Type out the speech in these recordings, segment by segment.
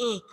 1।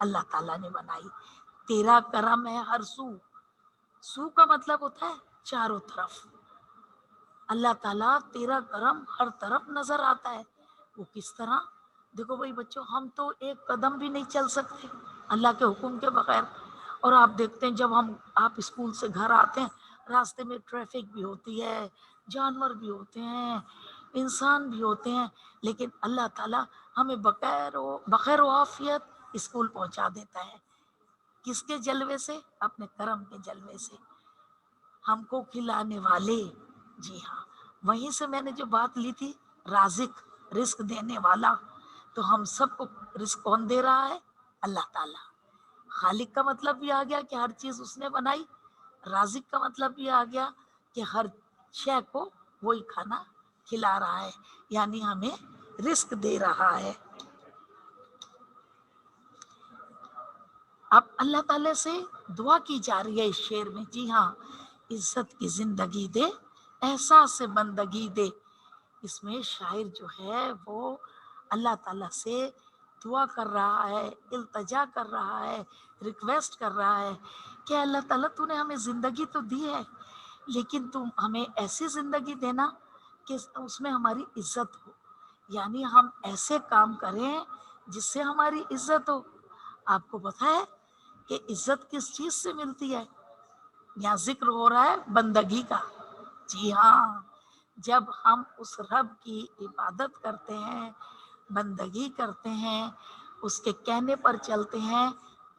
اللہ تعالیٰ نے بنائی. تیرا کرم ہے ہر سو کا مطلب ہوتا ہے چاروں طرف. اللہ تعالیٰ تیرا کرم ہر طرف نظر آتا ہے. وہ کس طرح؟ دیکھو بھائی بچوں، ہم تو ایک قدم بھی نہیں چل سکتے اللہ کے حکم کے بغیر. اور آپ دیکھتے ہیں جب آپ اسکول سے گھر آتے ہیں، راستے میں ٹریفک بھی ہوتی ہے، جانور بھی ہوتے ہیں، انسان بھی ہوتے ہیں، لیکن اللہ تعالیٰ ہمیں بخیر و عافیت اسکول پہنچا دیتا ہے. کس کے جلوے سے؟ اپنے کرم کے جلوے سے. ہم کو کھلانے والے، جی ہاں، وہیں سے میں نے جو بات لی تھی، رازق، رزق دینے والا. تو ہم سب کو رزق کون دے رہا ہے؟ اللہ تعالیٰ. خالق کا مطلب بھی آ گیا کہ ہر چیز اس نے بنائی. رازق کا مطلب بھی آ گیا کہ ہر شے کو وہی کھانا کھلا رہا ہے، یعنی ہمیں رزق دے رہا ہے. اب اللہ تعالیٰ سے دعا کی جا رہی ہے اس شعر میں. جی ہاں، عزت کی زندگی دے، احساس سے بندگی دے. اس میں شاعر جو ہے وہ اللہ تعالیٰ سے دعا کر رہا ہے، التجا کر رہا ہے، ریکویسٹ کر رہا ہے کہ اللہ تعالیٰ تو نے ہمیں زندگی تو دی ہے، لیکن تم ہمیں ایسی زندگی دینا کہ اس میں ہماری عزت ہو. یعنی ہم ایسے کام کریں جس سے ہماری عزت ہو. آپ کو پتہ ہے کہ عزت کس چیز سے ملتی ہے؟ یہاں ذکر ہو رہا ہے بندگی کا. جی ہاں، جب ہم اس رب کی عبادت کرتے ہیں، بندگی کرتے ہیں، اس کے کہنے پر چلتے ہیں،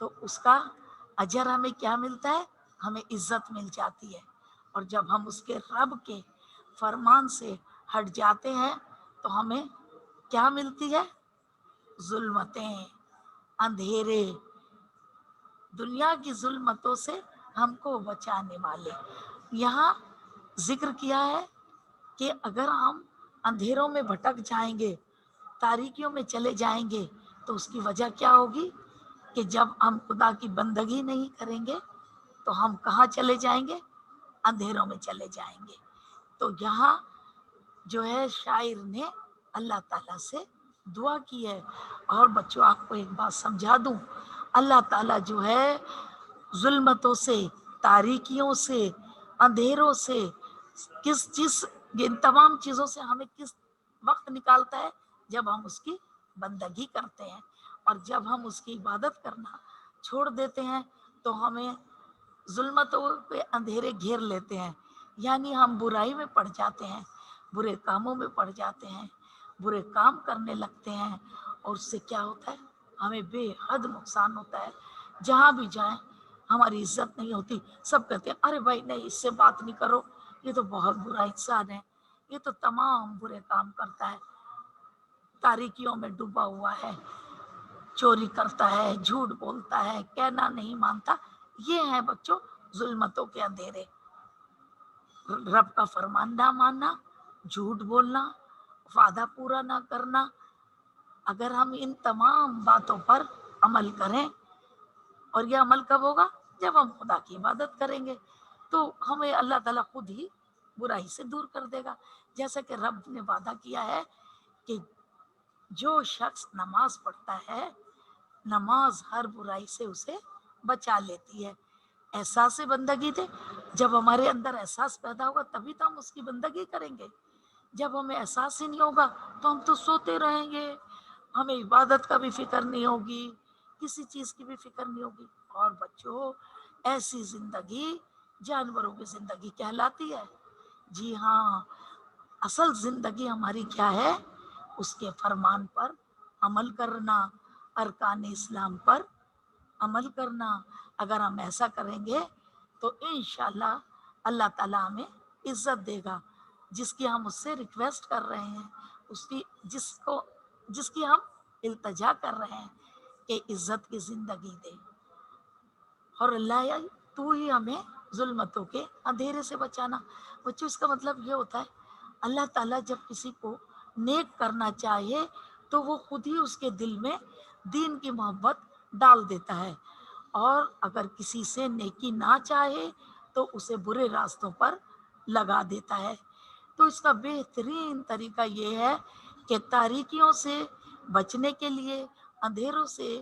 تو اس کا اجر ہمیں کیا ملتا ہے؟ ہمیں عزت مل جاتی ہے. اور جب ہم اس کے رب کے فرمان سے ہٹ جاتے ہیں تو ہمیں کیا ملتی ہے؟ ظلمتیں، اندھیرے، دنیا کی ظلمتوں سے ہم کو بچانے والے. یہاں ذکر کیا ہے کہ اگر ہم اندھیروں میں بھٹک جائیں گے، تاریکیوں میں چلے جائیں گے، تو اس کی وجہ کیا ہوگی کہ جب ہم خدا کی بندگی نہیں کریں گے تو ہم کہاں چلے جائیں گے؟ اندھیروں میں چلے جائیں گے. تو یہاں جو ہے شاعر نے اللہ تعالیٰ سے دعا کی ہے. اور بچوں، آپ کو ایک بات سمجھا دوں، اللہ تعالیٰ جو ہے ظلمتوں سے، تاریکیوں سے، اندھیروں سے، ان تمام چیزوں سے ہمیں کس وقت نکالتا ہے؟ جب ہم اس کی بندگی کرتے ہیں. اور جب ہم اس کی عبادت کرنا چھوڑ دیتے ہیں تو ہمیں ظلمتوں کے اندھیرے گھیر لیتے ہیں. یعنی ہم برائی میں پڑ جاتے ہیں، برے کاموں میں پڑ جاتے ہیں، برے کام کرنے لگتے ہیں، اور اس سے کیا ہوتا ہے؟ ہمیں بے حد نقصان ہوتا ہے. جہاں بھی جائیں ہماری عزت نہیں ہوتی. سب کہتے ہیں ارے بھائی نہیں، اس سے بات نہیں کرو، یہ تو بہت برا انسان ہے، یہ تو تمام برے کام کرتا ہے، تاریکیوں میں ڈوبا ہوا ہے، چوری کرتا ہے، جھوٹ بولتا ہے، کہنا نہیں مانتا. یہ ہیں بچوں ظلمتوں کے اندھیرے. رب کا فرمان نہ ماننا، جھوٹ بولنا، وعدہ پورا نہ کرنا. اگر ہم ان تمام باتوں پر عمل کریں، اور یہ عمل کب ہوگا؟ جب ہم خدا کی عبادت کریں گے، تو ہمیں اللہ تعالیٰ خود ہی برائی سے دور کر دے گا. جیسا کہ رب نے وعدہ کیا ہے کہ جو شخص نماز پڑھتا ہے، نماز ہر برائی سے اسے بچا لیتی ہے. احساس بندگی دے. جب ہمارے اندر احساس پیدا ہوگا تبھی تو ہم اس کی بندگی کریں گے. جب ہمیں احساس ہی نہیں ہوگا تو ہم تو سوتے رہیں گے، ہمیں عبادت کا بھی فکر نہیں ہوگی، کسی چیز کی بھی فکر نہیں ہوگی. اور بچوں، ایسی زندگی جانوروں کی زندگی کہلاتی ہے. جی ہاں، اصل زندگی ہماری کیا ہے؟ اس کے فرمان پر عمل کرنا، ارکان اسلام پر عمل کرنا. اگر ہم ایسا کریں گے تو انشاءاللہ اللہ تعالیٰ ہمیں عزت دے گا. جس کی ہم اس سے ریکویسٹ کر رہے ہیں، جس کی ہم التجا کر رہے ہیں کہ عزت کی زندگی دے. اور اللہ تو ہی ہمیں ظلمتوں کے اندھیرے سے بچانا. بچوں، اس کا مطلب یہ ہوتا ہے اللہ تعالیٰ جب کسی کو نیک کرنا چاہے تو وہ خود ہی اس کے دل میں دین کی محبت ڈال دیتا ہے. اور اگر کسی سے نیکی نہ چاہے تو اسے برے راستوں پر لگا دیتا ہے. تو اس کا بہترین طریقہ یہ ہے کہ تاریکیوں سے بچنے کے لیے، اندھیروں سے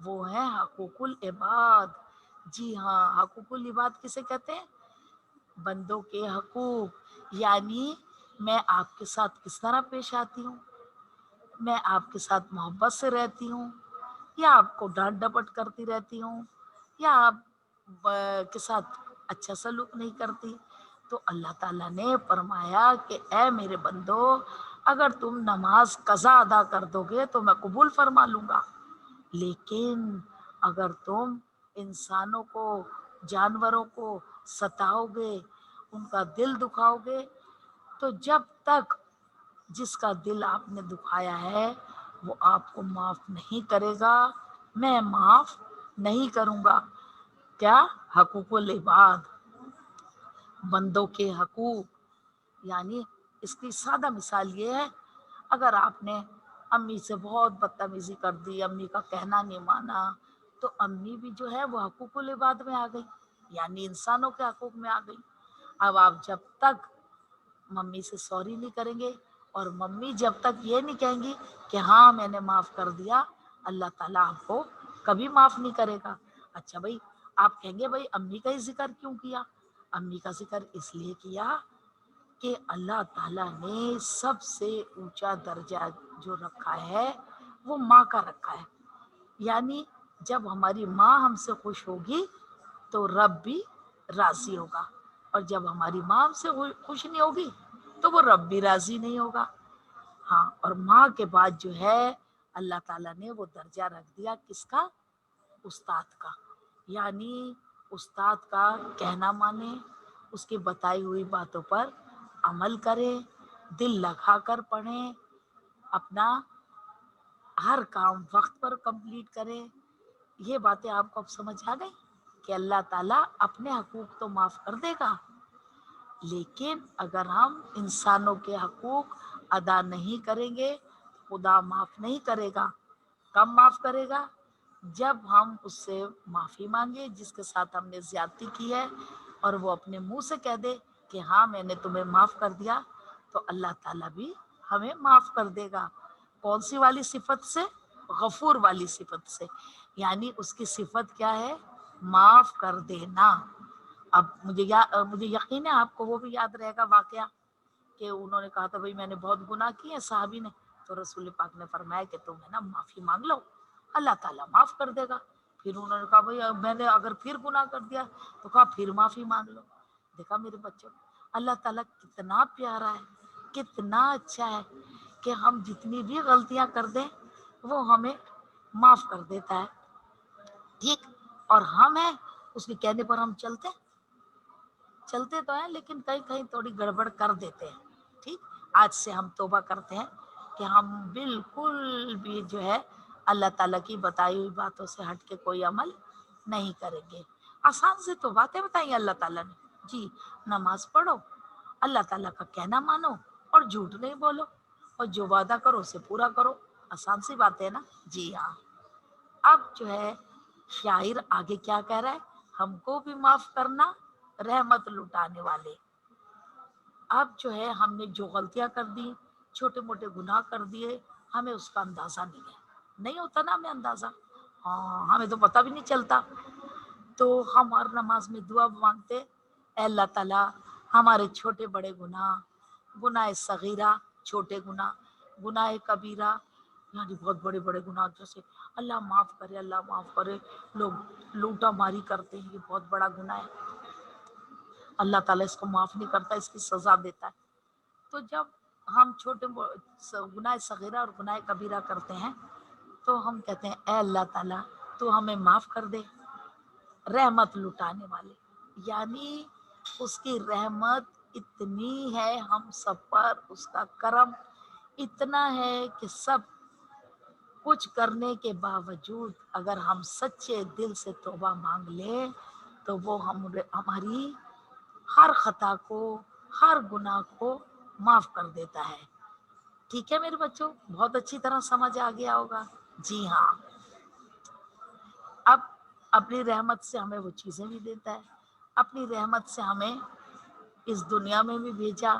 وہ ہیں حقوقل عباد. جی ہاں، حقوقل عباد کسے کہتے ہیں؟ بندوں کے حقوق. یعنی میں آپ کے ساتھ کس طرح پیش آتی ہوں، میں آپ کے ساتھ محبت سے رہتی ہوں یا آپ کو ڈانٹ ڈپٹ کرتی رہتی ہوں یا آپ کے ساتھ اچھا سلوک نہیں کرتی. تو اللہ تعالیٰ نے فرمایا کہ اے میرے بندو، اگر تم نماز قضا ادا کر دو گے تو میں قبول فرما لوں گا، لیکن اگر تم انسانوں کو، جانوروں کو ستاؤ گے، ان کا دل دکھاؤ گے، تو جب تک جس کا دل آپ نے دکھایا ہے وہ آپ کو معاف نہیں کرے گا، میں معاف نہیں کروں گا. کیا؟ حقوق العباد، بندوں کے حقوق. یعنی اس کی سادہ مثال یہ ہے، اگر آپ نے امی سے بہت بدتمیزی کر دی، امی کا کہنا نہیں مانا، تو امی بھی جو ہے وہ حقوق العباد میں آ گئی، یعنی انسانوں کے حقوق میں آ گئی. اب آپ جب تک ممی سے سوری نہیں کریں گے اور ممی جب تک یہ نہیں کہیں گی کہ ہاں میں نے معاف کر دیا، اللہ تعالیٰ آپ کو کبھی معاف نہیں کرے گا. اچھا بھائی، آپ کہیں گے بھائی امی کا ہی ذکر کیوں کیا؟ امی کا ذکر اس لیے کیا کہ اللہ تعالیٰ نے سب سے اونچا درجہ جو رکھا ہے وہ ماں کا رکھا ہے. یعنی جب ہماری ماں ہم سے خوش ہوگی تو رب بھی راضی ہوگا، اور جب ہماری ماں ہم سے خوش نہیں ہوگی تو وہ رب بھی راضی نہیں ہوگا. ہاں، اور ماں کے بعد جو ہے اللہ تعالیٰ نے وہ درجہ رکھ دیا کس کا؟ استاد کا. یعنی استاد کا کہنا مانے، اس کی بتائی ہوئی باتوں پر عمل کرے، دل لگا کر پڑھیں، اپنا ہر کام وقت پر کمپلیٹ کرے. یہ باتیں آپ کو اب سمجھ آ گئی کہ اللہ تعالیٰ اپنے حقوق تو معاف کر دے گا، لیکن اگر ہم انسانوں کے حقوق ادا نہیں کریں گے خدا معاف نہیں کرے گا. کب معاف کرے گا؟ جب ہم اس سے معافی مانگے جس کے ساتھ ہم نے زیادتی کی ہے، اور وہ اپنے منہ سے کہہ دے کہ ہاں میں نے تمہیں معاف کر دیا، تو اللہ تعالیٰ بھی ہمیں معاف کر دے گا. کون سی والی صفت سے؟ غفور والی صفت سے. یعنی اس کی صفت کیا ہے؟ معاف کر دینا. اب مجھے یقین ہے آپ کو وہ بھی یاد رہے گا واقعہ کہ انہوں نے کہا تھا بھائی میں نے بہت گناہ کیے، صحابی نے. تو رسول پاک نے فرمایا کہ تم ہے نا معافی مانگ لو، اللہ تعالیٰ معاف کر دے گا. پھر انہوں نے کہا بھائی میں نے اگر پھر گناہ کر دیا، تو کہا پھر معافی مانگ لو. دیکھا میرے بچوں، اللہ تعالیٰ کتنا پیارا ہے، کتنا اچھا ہے کہ ہم جتنی بھی غلطیاں کر دیں وہ ہمیں معاف کر دیتا ہے. ٹھیک، اور ہم ہیں اس کے کہنے پر ہم چلتے تو ہیں لیکن کہیں کہیں تھوڑی گڑبڑ کر دیتے ہیں. ٹھیک، آج سے ہم توبہ کرتے ہیں کہ ہم بالکل بھی جو ہے اللہ تعالیٰ کی بتائی ہوئی باتوں سے ہٹ کے کوئی عمل نہیں کریں گے. آسان سے تو باتیں بتائی اللہ تعالیٰ نے. جی، نماز پڑھو، اللہ تعالیٰ کا کہنا مانو اور جھوٹ نہیں بولو، اور جو وعدہ کرو اسے پورا کرو. آسان سی بات ہے نا. جی ہاں. اب جو ہے شاعر آگے کیا کہہ رہا ہے؟ ہم کو بھی معاف کرنا رحمت لٹانے والے. اب جو ہے ہم نے جو غلطیاں کر دی، چھوٹے موٹے گناہ کر دیے، ہمیں اس کا اندازہ نہیں ہوتا نا ہمیں اندازہ. ہاں، ہمیں تو پتہ بھی نہیں چلتا. تو ہم ہر نماز میں دعا مانگتے، اے اللہ تعالیٰ ہمارے چھوٹے بڑے گناہ صغیرہ چھوٹے گناہ کبیرہ، یعنی بہت بڑے بڑے گناہ جیسے اللہ معاف کرے، اللہ معاف کرے. لوگ لوٹا ماری کرتے ہیں، یہ بہت بڑا گناہ ہے، اللہ تعالیٰ اس کو معاف نہیں کرتا، اس کی سزا دیتا ہے. تو جب ہم چھوٹے گناہ صغیرہ اور گناہ کبیرہ کرتے ہیں تو ہم کہتے ہیں اے اللہ تعالیٰ تو ہمیں معاف کر دے. رحمت لٹانے والے، یعنی اس کی رحمت اتنی ہے ہم سب پر، اس کا کرم اتنا ہے کہ سب کچھ کرنے کے باوجود اگر ہم سچے دل سے توبہ مانگ لیں تو وہ ہماری ہر خطا کو، ہر گناہ کو معاف کر دیتا ہے. ٹھیک ہے میرے بچوں، بہت اچھی طرح سمجھ آ گیا ہوگا. جی ہاں. اب اپنی رحمت سے ہمیں وہ چیزیں بھی دیتا ہے، اپنی رحمت سے ہمیں اس دنیا میں بھی بھیجا،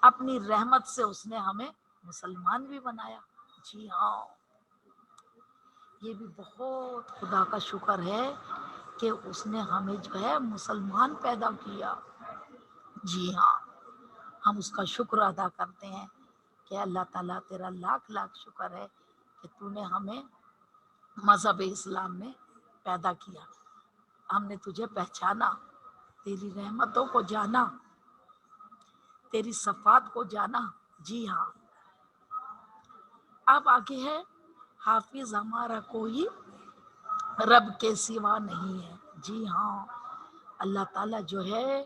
اپنی رحمت سے اس نے ہمیں مسلمان بھی بنایا. جی ہاں. یہ بھی بہت خدا کا شکر ہے کہ اس نے ہمیں جو ہے مسلمان پیدا کیا. جی ہاں، ہم اس کا شکر ادا کرتے ہیں کہ اللہ تعالیٰ تیرا لاکھ لاکھ شکر ہے کہ تو نے ہمیں مذہب اسلام میں پیدا کیا. ہم نے تجھے پہچانا، تیری رحمتوں کو جانا، تیری صفات کو جانا. جی ہاں. اب آگے ہے حافظ ہمارا کوئی رب کے سوا نہیں ہے. جی ہاں، اللہ تعالیٰ جو ہے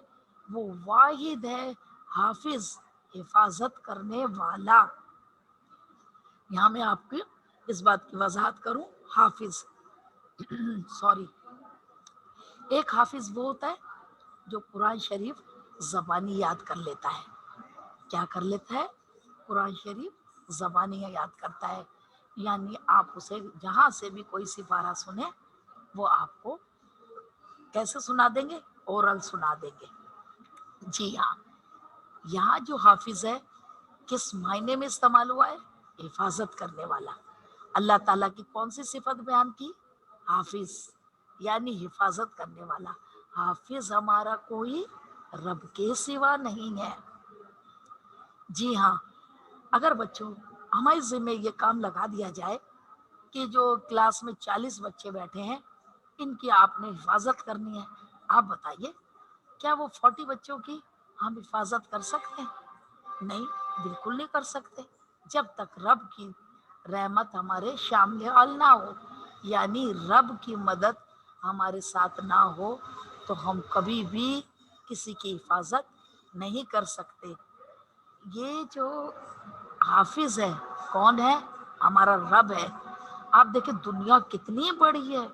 وہ واحد ہے حافظ، حفاظت کرنے والا. یہاں میں آپ کی اس بات کی وضاحت کروں. حافظ سوری، ایک حافظ وہ ہوتا ہے جو قرآن شریف زبانی یاد کر لیتا ہے. کیا کر لیتا ہے؟ قرآن شریف زبانی یاد کرتا ہے. یعنی آپ اسے جہاں سے بھی کوئی سپارہ سنے وہ آپ کو کیسے سنا دیں گے؟ اورل سنا دیں گے. جی ہاں، یہاں جو حافظ ہے کس معنی میں استعمال ہوا ہے؟ حفاظت کرنے والا. اللہ تعالیٰ کی کون سی صفت بیان کی؟ حافظ، یعنی حفاظت کرنے والا. حافظ ہمارا کوئی رب کے سوا نہیں ہے. جی ہاں، اگر بچوں ہمارے ذمہ یہ کام لگا دیا جائے کہ جو کلاس میں 40 بچے بیٹھے ہیں ان کی آپ نے حفاظت کرنی ہے، آپ بتائیے کیا وہ 40 بچوں کی ہم حفاظت کر سکتے ہیں؟ نہیں، بالکل نہیں کر سکتے. جب تک رب کی رحمت ہمارے شامل حال نہ ہو، یعنی رب کی مدد ہمارے ساتھ نہ ہو تو ہم کبھی بھی کسی کی حفاظت نہیں کر سکتے. یہ جو حافظ ہے کون ہے؟ ہمارا رب ہے. آپ دیکھیں دنیا کتنی بڑی ہے،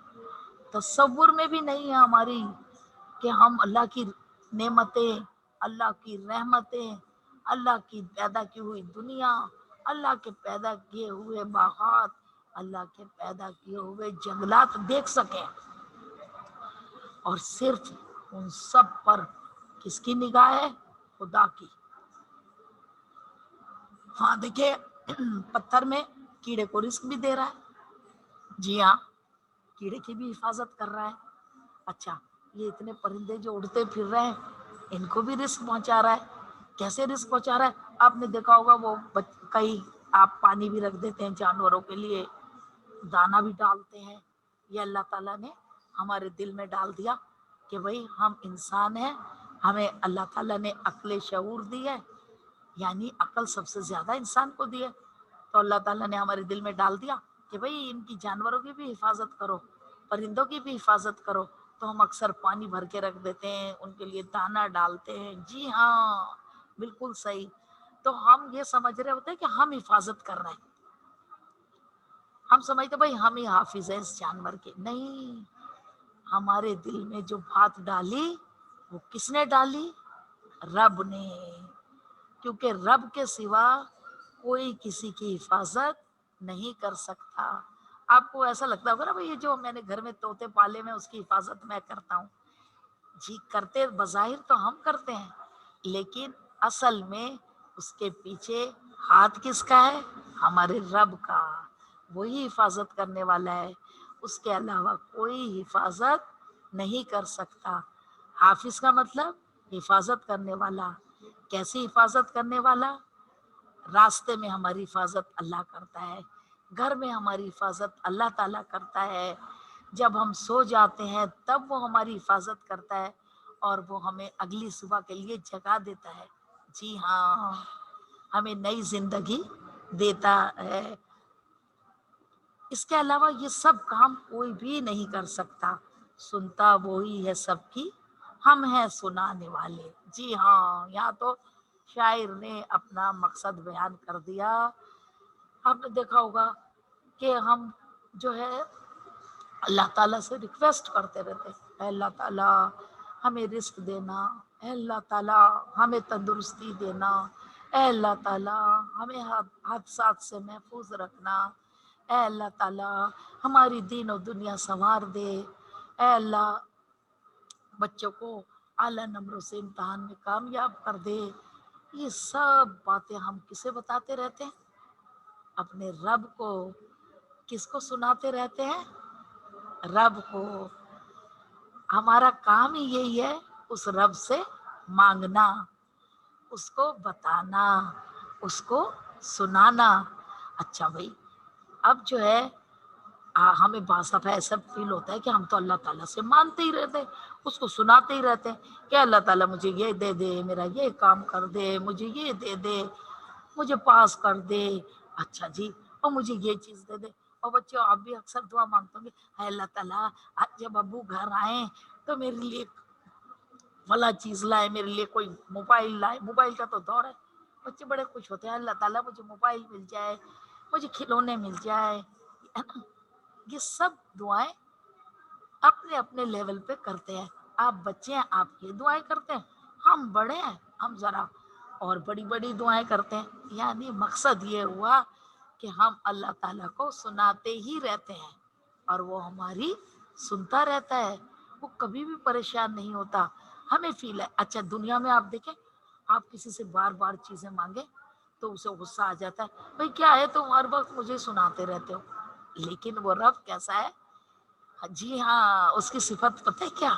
تصور میں بھی نہیں ہے ہماری کہ ہم اللہ کی نعمتیں، اللہ کی رحمتیں، اللہ کی پیدا کی ہوئی دنیا، اللہ کے پیدا کیے ہوئے باغات، اللہ کے پیدا کیے ہوئے جنگلات دیکھ سکیں. اور صرف ان سب پر کس کی نگاہ ہے؟ خدا کی. ہاں دیکھیں پتھر میں کیڑے کو رزق بھی دے رہا ہے. جی ہاں، کیڑے کی بھی حفاظت کر رہا ہے. اچھا، یہ اتنے پرندے جو اڑتے پھر رہے ہیں ان کو بھی رزق پہنچا رہا ہے. کیسے رزق پہنچا رہا ہے؟ آپ نے دیکھا ہوگا وہ کئی آپ پانی بھی رکھ دیتے ہیں جانوروں کے لیے، دانا بھی ڈالتے ہیں. یہ اللہ تعالیٰ نے ہمارے دل میں ڈال دیا کہ بھئی ہم انسان ہیں، ہمیں اللہ تعالیٰ نے عقل شعور دی ہے، یعنی عقل سب سے زیادہ انسان کو دی ہے. تو اللہ تعالیٰ نے ہمارے دل میں ڈال دیا کہ بھئی ان کی جانوروں کی بھی حفاظت کرو، پرندوں کی بھی حفاظت کرو. تو ہم اکثر پانی بھر کے رکھ دیتے ہیں، ان کے لیے دانا ڈالتے ہیں. جی ہاں، بالکل صحیح. تو ہم یہ سمجھ رہے ہوتے ہیں کہ ہم حفاظت کر رہے ہیں، ہم سمجھتے بھائی ہم ہی حافظ ہیں اس جانور کے. نہیں، ہمارے دل میں جو بات ڈالی وہ کس نے ڈالی؟ رب نے. کیونکہ رب کے سوا کوئی کسی کی حفاظت نہیں کر سکتا. آپ کو ایسا لگتا ہوگا نا بھائی یہ جو میں نے گھر میں طوطے پالے میں اس کی حفاظت میں کرتا ہوں. جی کرتے بظاہر تو ہم کرتے ہیں، لیکن اصل میں اس کے پیچھے ہاتھ کس کا ہے؟ ہمارے رب کا. وہی حفاظت کرنے والا ہے، اس کے علاوہ کوئی حفاظت نہیں کر سکتا. حافظ کا مطلب حفاظت کرنے والا. کیسی حفاظت کرنے والا؟ راستے میں ہماری حفاظت اللہ کرتا ہے، گھر میں ہماری حفاظت اللہ تعالیٰ کرتا ہے، جب ہم سو جاتے ہیں تب وہ ہماری حفاظت کرتا ہے اور وہ ہمیں اگلی صبح کے لیے جگا دیتا ہے. جی ہاں، ہمیں نئی زندگی دیتا ہے. اس کے علاوہ یہ سب کام کوئی بھی نہیں کر سکتا. سنتا وہی ہے سب کی، ہم ہیں سنانے والے. جی ہاں، یہاں تو شاعر نے اپنا مقصد بیان کر دیا. آپ نے دیکھا ہوگا کہ ہم جو ہے اللہ تعالیٰ سے ریکویسٹ کرتے رہتے ہیں، اے اللہ تعالیٰ ہمیں رزق دینا، اے اللہ تعالیٰ ہمیں تندرستی دینا، اے اللہ تعالیٰ ہمیں حادثات سے محفوظ رکھنا، اے اللہ تعالیٰ ہماری دین و دنیا سنوار دے، اے اللہ بچوں کو اعلیٰ نمبروں سے امتحان میں کامیاب کر دے. یہ سب باتیں ہم کسے بتاتے رہتے ہیں؟ اپنے رب کو. کس کو سناتے رہتے ہیں؟ رب کو. ہمارا کام ہی یہی ہے اس رب سے مانگنا، اس کو بتانا، اس کو سنانا. اچھا بھائی، اب جو ہے ہمیں بعض دفعہ ایسا فیل ہوتا ہے کہ ہم تو اللہ تعالیٰ سے مانتے ہی رہتے ہیں، اس کو سناتے ہی رہتے ہیں کہ اللہ تعالیٰ مجھے یہ دے دے، میرا یہ کام کر دے، مجھے یہ دے دے، مجھے پاس کر دے. اچھا جی، اور مجھے یہ چیز دے دے. اور بچوں آپ بھی اکثر دعا مانگتے ہوں گے، اے اللہ تعالیٰ آج جب ابو گھر آئیں تو میرے لیے فلاں چیز لائے، میرے لیے کوئی موبائل لائے. موبائل کا تو دور ہے، بچے بڑے خوش ہوتے ہیں، اللہ تعالیٰ مجھے موبائل مل جائے، مجھے کھلونے مل جائے. یہ سب دعائیں اپنے اپنے لیول پہ کرتے ہیں. آپ بچے ہیں، آپ یہ دعائیں کرتے ہیں، ہم بڑے ہیں، ہم ذرا اور بڑی بڑی دعائیں کرتے ہیں. یعنی مقصد یہ ہوا کہ ہم اللہ تعالیٰ کو سناتے ہی رہتے ہیں اور وہ ہماری سنتا رہتا ہے، وہ کبھی بھی پریشان نہیں ہوتا. ہمیں فیل ہے. اچھا دنیا میں آپ دیکھیں، آپ کسی سے بار بار چیزیں مانگیں تو اسے غصہ آ جاتا ہے، بھئی کیا ہے تم ہر وقت مجھے سناتے رہتے ہو. لیکن وہ رب کیسا ہے؟ جی ہاں، اس کی صفت پتہ ہے کیا؟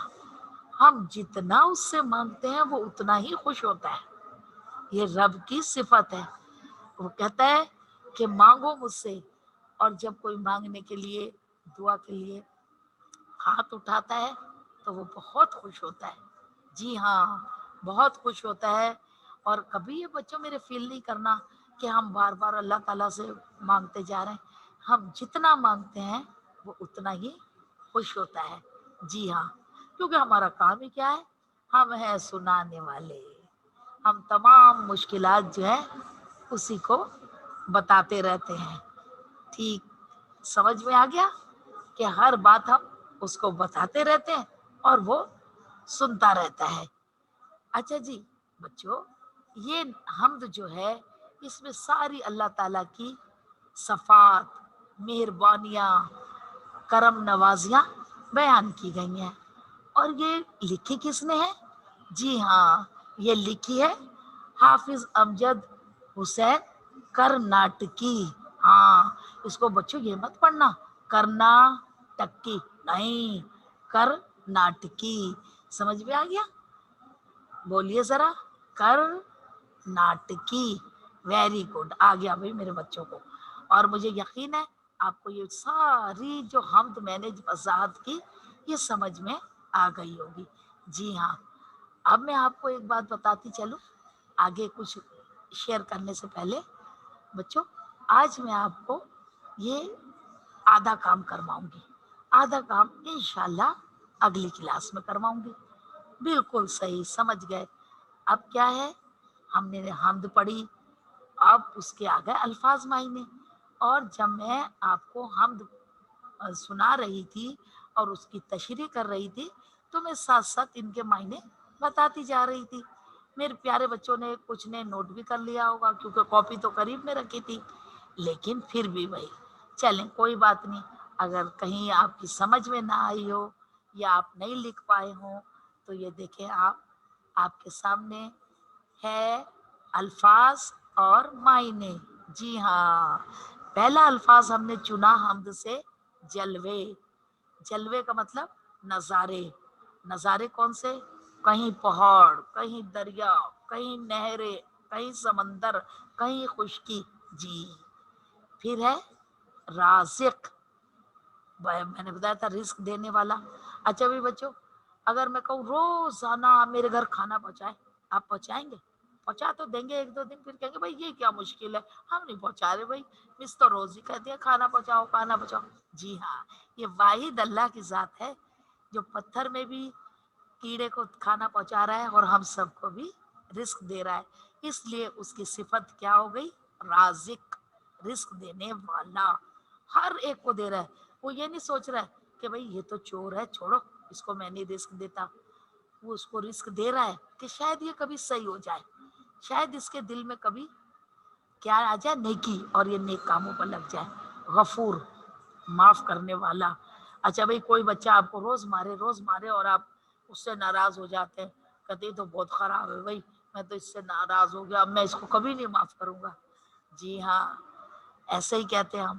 ہم جتنا اس سے مانگتے ہیں وہ اتنا ہی خوش ہوتا ہے. یہ رب کی صفت ہے. وہ کہتا ہے کہ مانگو مجھ سے، اور جب کوئی مانگنے کے لیے، دعا کے لیے ہاتھ اٹھاتا ہے تو وہ بہت خوش ہوتا ہے. جی ہاں، بہت خوش ہوتا ہے. اور کبھی یہ بچوں میرے فیل نہیں کرنا کہ ہم بار بار اللہ تعالیٰ سے مانگتے جا رہے ہیں. ہم جتنا مانگتے ہیں وہ اتنا ہی خوش ہوتا ہے. جی ہاں، کیونکہ ہمارا کام ہی کیا ہے؟ ہم ہیں سنانے والے. ہم تمام مشکلات جو ہے اسی کو بتاتے رہتے ہیں. ٹھیک سمجھ میں آ گیا کہ ہر بات ہم اس کو بتاتے رہتے ہیں اور وہ سنتا رہتا ہے. اچھا جی بچوں، یہ حمد جو ہے اس میں ساری اللہ تعالیٰ کی صفات، مہربانیاں، کرم نوازیاں بیان کی گئی ہیں. اور یہ لکھی کس نے ہے؟ جی ہاں، یہ لکھی ہے حافظ امجد حسین کرناٹکی. ہاں، اس کو بچوں یہ مت پڑھنا کرناٹکی نہیں، کرناٹکی. سمجھ میں آ گیا؟ بولیے ذرا، کرناٹکی. ویری گڈ، آ گیا بھائی میرے بچوں کو. اور مجھے یقین ہے آپ کو یہ ساری جو حمد میں نے وضاحت کی یہ سمجھ میں آ گئی ہوگی. جی ہاں، اب میں آپ کو ایک بات بتاتی چلوں آگے کچھ شیئر کرنے سے پہلے. بچوں آج میں آپ کو یہ آدھا کام کرواؤں گی، آدھا کام انشاءاللہ اگلی کلاس میں کرواؤں گی. بالکل صحیح سمجھ گئے. اب کیا ہے، ہم نے حمد پڑھی، اب اس کے آگے الفاظ معنی. اور جب میں آپ کو حمد سنا رہی تھی اور اس کی تشریح کر رہی تھی تو میں ساتھ ساتھ ان کے معنی بتاتی جا رہی تھی. میرے پیارے بچوں نے کچھ نے نوٹ بھی کر لیا ہوگا کیونکہ کاپی تو قریب میں رکھی تھی. لیکن پھر بھی بھائی چلیں کوئی بات نہیں، اگر کہیں آپ کی سمجھ میں نہ آئی ہو یا آپ نہیں لکھ پائے ہوں تو یہ دیکھیں آپ کے سامنے ہے الفاظ اور معنی. جی ہاں، پہلا الفاظ ہم نے چنا حمد سے جلوے. جلوے کا مطلب نظارے. نظارے کون سے؟ کہیں پہاڑ، کہیں دریا، کہیں نہریں، کہیں سمندر، کہیں خشکی. جی پھر ہے رازق، میں نے بتایا تھا رزق دینے والا. اچھا بھی بچوں، اگر میں کہوں روزانہ میرے گھر کھانا پہنچائے، آپ پہنچائیں گے؟ پہنچا تو دیں گے. ایک دو دن پھر کہیں گے بھائی یہ کیا مشکل ہے، ہم نہیں پہنچا رہے بھائی، مس تو روز ہی کہتی ہے کھانا پہنچاؤ کھانا پہنچاؤ. جی ہاں، یہ واحد اللہ کی ذات ہے جو پتھر میں بھی کیڑے کو کھانا پہنچا رہا ہے اور ہم سب کو بھی رزق دے رہا ہے. اس لیے اس کی صفت کیا ہو گئی؟ رازق، رزق دینے والا. ہر ایک کو دے رہا ہے. وہ یہ نہیں سوچ رہا ہے کہ بھئی یہ تو چور ہے، چھوڑو اس کو میں نہیں رزق دیتا. وہ اس کو رزق دے رہا ہے کہ شاید یہ کبھی صحیح ہو جائے، شاید اس کے دل میں کبھی کیا آ جائے، نیکی، اور یہ نیک کاموں پر لگ جائے. غفور، معاف کرنے والا. اچھا بھئی کوئی بچہ آپ کو روز مارے اور آپ اس سے ناراض ہو جاتے ہیں، کہتے تو بہت خراب ہے بھائی، میں تو اس سے ناراض ہو گیا، اب میں اس کو کبھی نہیں معاف کروں گا. جی ہاں، ایسے ہی کہتے ہیں ہم.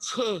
6,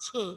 6।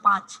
5।